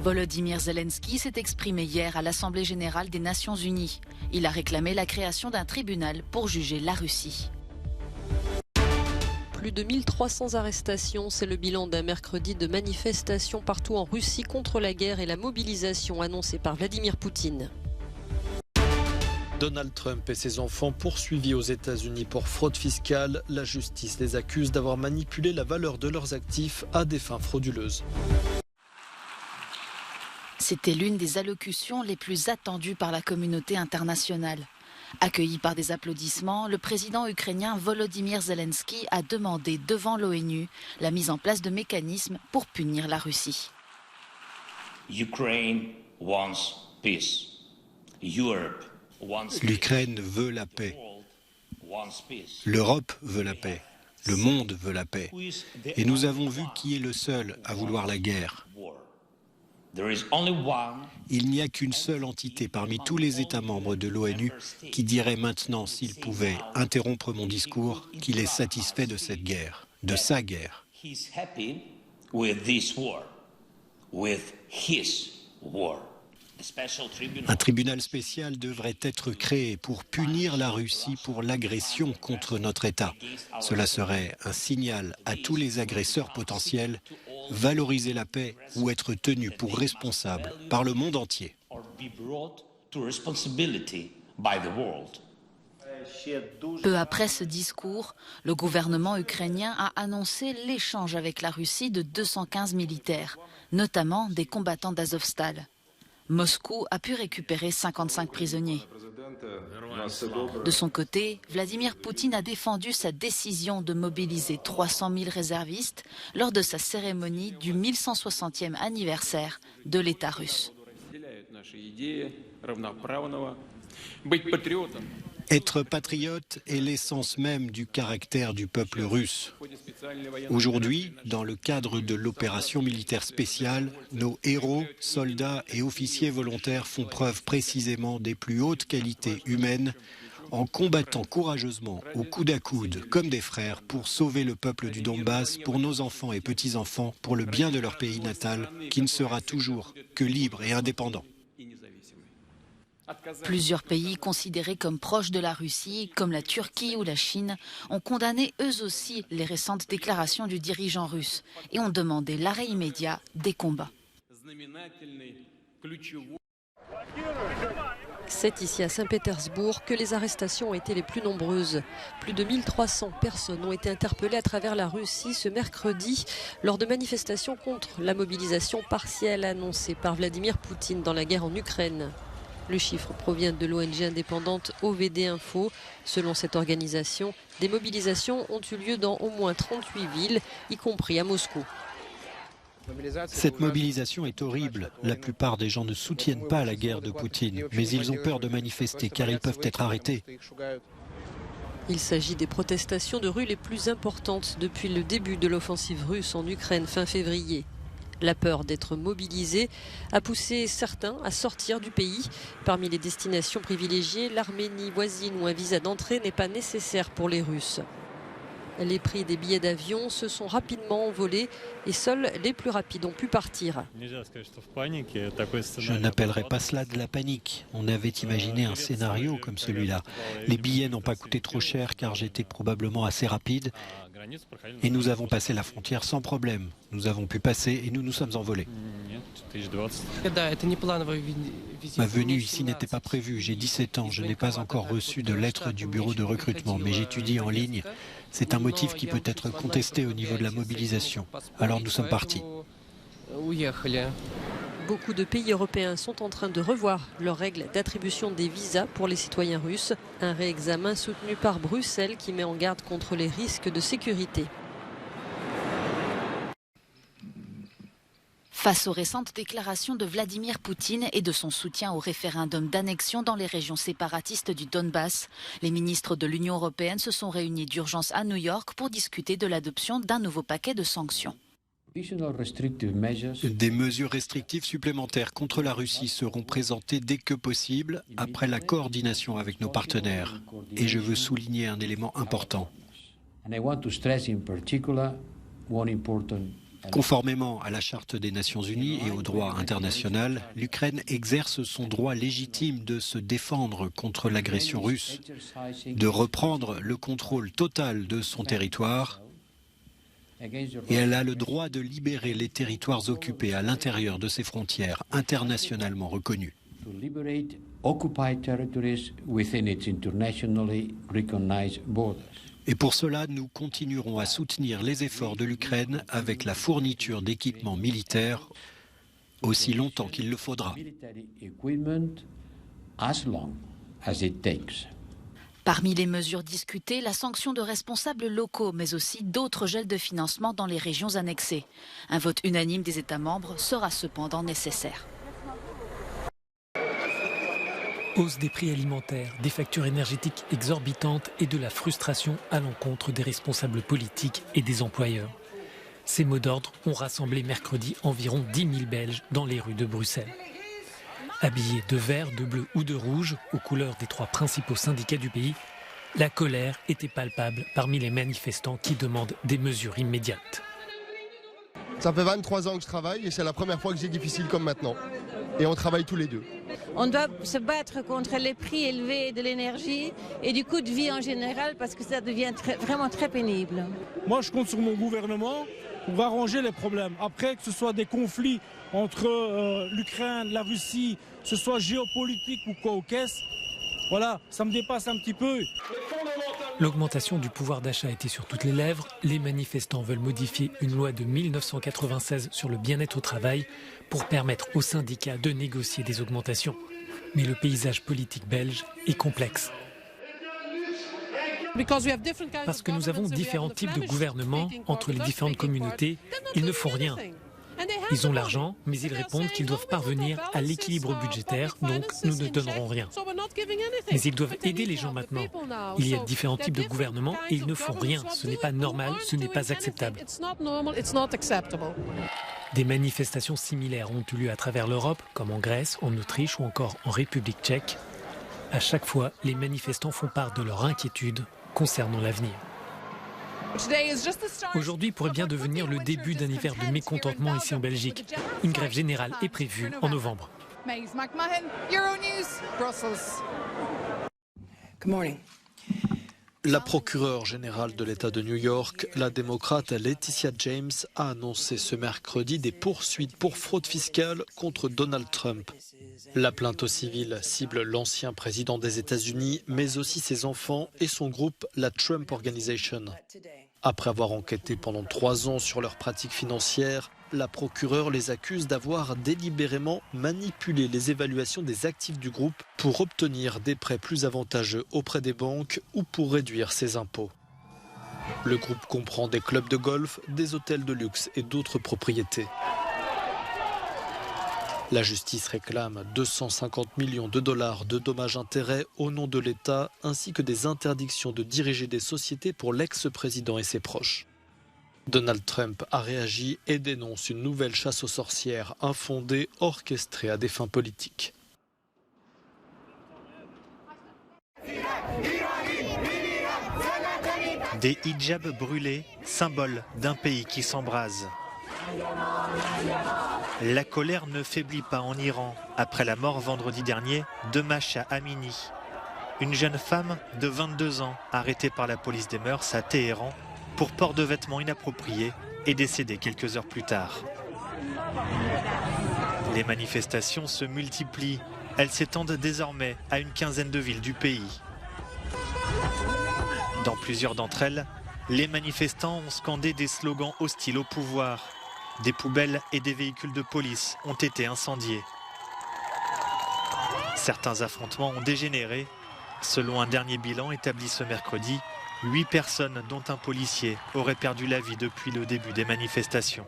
Volodymyr Zelensky s'est exprimé hier à l'Assemblée générale des Nations unies. Il a réclamé la création d'un tribunal pour juger la Russie. Plus de 1300 arrestations, c'est le bilan d'un mercredi de manifestations partout en Russie contre la guerre et la mobilisation annoncée par Vladimir Poutine. Donald Trump et ses enfants poursuivis aux États-Unis pour fraude fiscale. La justice les accuse d'avoir manipulé la valeur de leurs actifs à des fins frauduleuses. C'était l'une des allocutions les plus attendues par la communauté internationale. Accueilli par des applaudissements, le président ukrainien Volodymyr Zelensky a demandé devant l'ONU la mise en place de mécanismes pour punir la Russie. L'Ukraine veut la paix. L'Europe veut la paix. Le monde veut la paix. Et nous avons vu qui est le seul à vouloir la guerre. Il n'y a qu'une seule entité parmi tous les États membres de l'ONU qui dirait maintenant, s'il pouvait interrompre mon discours, qu'il est satisfait de cette guerre, de sa guerre. Un tribunal spécial devrait être créé pour punir la Russie pour l'agression contre notre État. Cela serait un signal à tous les agresseurs potentiels, valoriser la paix ou être tenu pour responsable par le monde entier. Peu après ce discours, le gouvernement ukrainien a annoncé l'échange avec la Russie de 215 militaires, notamment des combattants d'Azovstal. Moscou a pu récupérer 55 prisonniers. De son côté, Vladimir Poutine a défendu sa décision de mobiliser 300 000 réservistes lors de sa cérémonie du 1160e anniversaire de l'État russe. Être patriote est l'essence même du caractère du peuple russe. Aujourd'hui, dans le cadre de l'opération militaire spéciale, nos héros, soldats et officiers volontaires font preuve précisément des plus hautes qualités humaines en combattant courageusement au coude à coude comme des frères pour sauver le peuple du Donbass, pour nos enfants et petits-enfants, pour le bien de leur pays natal qui ne sera toujours que libre et indépendant. Plusieurs pays considérés comme proches de la Russie, comme la Turquie ou la Chine, ont condamné eux aussi les récentes déclarations du dirigeant russe et ont demandé l'arrêt immédiat des combats. C'est ici à Saint-Pétersbourg que les arrestations ont été les plus nombreuses. Plus de 1300 personnes ont été interpellées à travers la Russie ce mercredi lors de manifestations contre la mobilisation partielle annoncée par Vladimir Poutine dans la guerre en Ukraine. Le chiffre provient de l'ONG indépendante OVD Info. Selon cette organisation, des mobilisations ont eu lieu dans au moins 38 villes, y compris à Moscou. Cette mobilisation est horrible. La plupart des gens ne soutiennent pas la guerre de Poutine, mais ils ont peur de manifester car ils peuvent être arrêtés. Il s'agit des protestations de rue les plus importantes depuis le début de l'offensive russe en Ukraine fin février. La peur d'être mobilisé a poussé certains à sortir du pays. Parmi les destinations privilégiées, l'Arménie voisine où un visa d'entrée n'est pas nécessaire pour les Russes. Les prix des billets d'avion se sont rapidement envolés et seuls les plus rapides ont pu partir. Je n'appellerais pas cela de la panique. On avait imaginé un scénario comme celui-là. Les billets n'ont pas coûté trop cher car j'étais probablement assez rapide. Et nous avons passé la frontière sans problème. Nous avons pu passer et nous nous sommes envolés. Ma venue ici n'était pas prévue. J'ai 17 ans. Je n'ai pas encore reçu de lettre du bureau de recrutement, mais j'étudie en ligne. C'est un motif qui peut être contesté au niveau de la mobilisation. Alors nous sommes partis. Beaucoup de pays européens sont en train de revoir leurs règles d'attribution des visas pour les citoyens russes. Un réexamen soutenu par Bruxelles qui met en garde contre les risques de sécurité. Face aux récentes déclarations de Vladimir Poutine et de son soutien au référendum d'annexion dans les régions séparatistes du Donbass, les ministres de l'Union européenne se sont réunis d'urgence à New York pour discuter de l'adoption d'un nouveau paquet de sanctions. Des mesures restrictives supplémentaires contre la Russie seront présentées dès que possible, après la coordination avec nos partenaires. Et je veux souligner un élément important. Conformément à la Charte des Nations Unies et au droit international, l'Ukraine exerce son droit légitime de se défendre contre l'agression russe, de reprendre le contrôle total de son territoire, et elle a le droit de libérer les territoires occupés à l'intérieur de ses frontières internationalement reconnues. Et pour cela, nous continuerons à soutenir les efforts de l'Ukraine avec la fourniture d'équipements militaires aussi longtemps qu'il le faudra. Parmi les mesures discutées, la sanction de responsables locaux, mais aussi d'autres gels de financement dans les régions annexées. Un vote unanime des États membres sera cependant nécessaire. Hausse des prix alimentaires, des factures énergétiques exorbitantes et de la frustration à l'encontre des responsables politiques et des employeurs. Ces mots d'ordre ont rassemblé mercredi environ 10 000 Belges dans les rues de Bruxelles. Habillés de vert, de bleu ou de rouge, aux couleurs des 3 principaux syndicats du pays, la colère était palpable parmi les manifestants qui demandent des mesures immédiates. Ça fait 23 ans que je travaille et c'est la première fois que c'est difficile comme maintenant. Et on travaille tous les deux. On doit se battre contre les prix élevés de l'énergie et du coût de vie en général parce que ça devient vraiment très pénible. Moi, je compte sur mon gouvernement pour arranger les problèmes. Après, que ce soit des conflits entre l'Ukraine, la Russie, que ce soit géopolitique ou quoi au caisse, voilà, ça me dépasse un petit peu. L'augmentation du pouvoir d'achat était sur toutes les lèvres. Les manifestants veulent modifier une loi de 1996 sur le bien-être au travail pour permettre aux syndicats de négocier des augmentations. Mais le paysage politique belge est complexe. Parce que nous avons différents types de gouvernements entre les différentes communautés, ils ne font rien. Ils ont l'argent, mais ils répondent qu'ils doivent parvenir à l'équilibre budgétaire, donc nous ne donnerons rien. Mais ils doivent aider les gens maintenant. Il y a différents types de gouvernements et ils ne font rien. Ce n'est pas normal, ce n'est pas acceptable. Des manifestations similaires ont eu lieu à travers l'Europe, comme en Grèce, en Autriche ou encore en République tchèque. À chaque fois, les manifestants font part de leur inquiétude concernant l'avenir. Aujourd'hui pourrait bien devenir le début d'un hiver de mécontentement ici en Belgique. Une grève générale est prévue en novembre. La procureure générale de l'État de New York, la démocrate Laetitia James, a annoncé ce mercredi des poursuites pour fraude fiscale contre Donald Trump. La plainte au civil cible l'ancien président des États-Unis, mais aussi ses enfants et son groupe, la Trump Organization. Après avoir enquêté pendant 3 ans sur leurs pratiques financières, la procureure les accuse d'avoir délibérément manipulé les évaluations des actifs du groupe pour obtenir des prêts plus avantageux auprès des banques ou pour réduire ses impôts. Le groupe comprend des clubs de golf, des hôtels de luxe et d'autres propriétés. La justice réclame 250 millions de dollars de dommages-intérêts au nom de l'État, ainsi que des interdictions de diriger des sociétés pour l'ex-président et ses proches. Donald Trump a réagi et dénonce une nouvelle chasse aux sorcières infondée, orchestrée à des fins politiques. Des hijabs brûlés, symbole d'un pays qui s'embrase. La colère ne faiblit pas en Iran après la mort vendredi dernier de Mahsa Amini, une jeune femme de 22 ans arrêtée par la police des mœurs à Téhéran pour port de vêtements inappropriés et décédée quelques heures plus tard. Les manifestations se multiplient, elles s'étendent désormais à une quinzaine de villes du pays. Dans plusieurs d'entre elles, les manifestants ont scandé des slogans hostiles au pouvoir. Des poubelles et des véhicules de police ont été incendiés. Certains affrontements ont dégénéré. Selon un dernier bilan établi ce mercredi, 8 personnes, dont un policier, auraient perdu la vie depuis le début des manifestations.